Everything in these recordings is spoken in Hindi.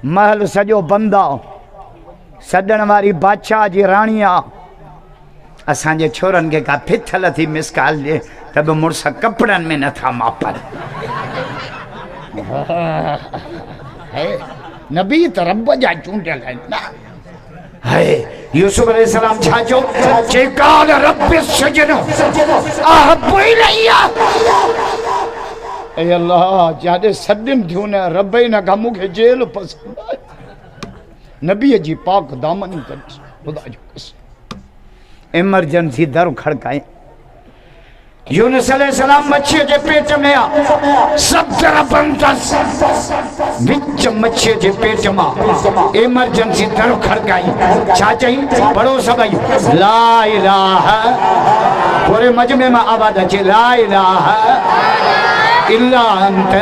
महल सजो बंदा सदन वारी बादशाह जी राणिया असांजे छोरन के का फिथल थी मिसकाल जे तब मुड़स कपड़न में न था मापन नबी त रब जा चूंडियल ना है यूसुफ अलैहिस्सलाम छाजो चेकाल रब सजन अहब इलैया ए अल्लाह जादे सदिन थियूं न रब न का मूंखे जेल पसंद आहे नबी जी पाक दामन कढी खुदा जो कसम इमरजेंसी दर खड़काए यूनुस अलैहिस्सलाम मच्छी के पेट में आ सब तरह बंदस विच मच्छी के पेट में इमरजेंसी दर खड़काई छा चाहिए बड़ो सभई ला इलाहा पूरे मजमे में आवाज अचे ला इलाहा इल्ला अंत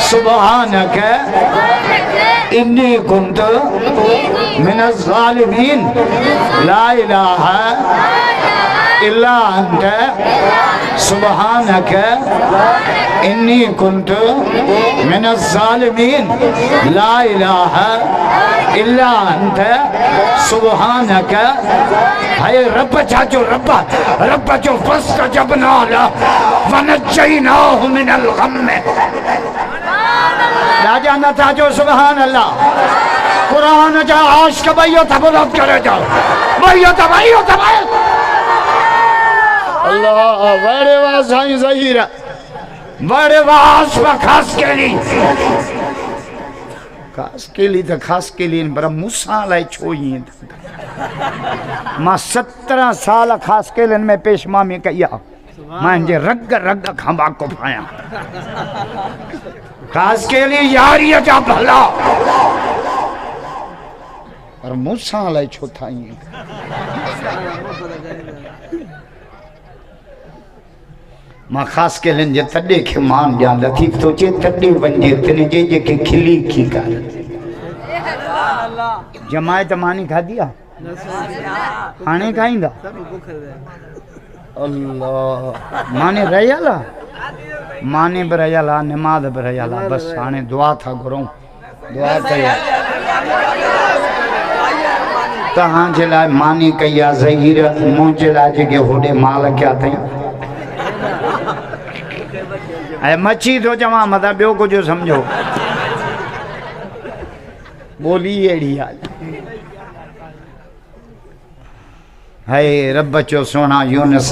सुबहानक इन्नी कुंत मिनज़ ज़ालिमीन ला इलाहा इल्ला अंत सुबहानक इन्नी कुंत मिनज़ ज़ालिमीन ला इलाहा इल्ला अंत सुबहानक हाय रब चाचो रब जो फस्तजबना लहु वनज्जयनाहु मिनल गम राजा न चाचो सुभान अल्लाह कुरान जा आशिक भाइयों तबलत करे जाओ भाइयों अल्लाह बड़े वाह साईं ज़हीर बड़े वाह खास के लिए खास के लिए पर मूसा लाई छोई मां 17 साल खास के लिए में पेशमा में कया मां जे रग रग खंबा को पाया खास के लिए यारी जा भला पर मूसा लाई छो था मां खास के लिए तडे के मान जा लथी तो चे तडे वंजे तने जे के खिली की कर जमायत मानी खादिया खाने खाइंदा अल्लाह माने रयाला माने बरयाला नमाज बरयाला बस हाने दुआ था करूं दुआ कया तहां जे लाए मानी कया ज़हीर मुझे लाए के होडे माल क्या थई ऐ मच्छी तो जमा मता बियो कुछ समझो बोली एड़ी आज हाय रब चो सोना यूनुस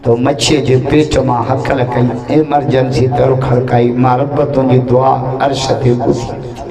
तो मच्छी जे पेट में हकल कई इमरजेंसी दर खड़काई मां रब तुझी दुआ अर्श ते ॿुधी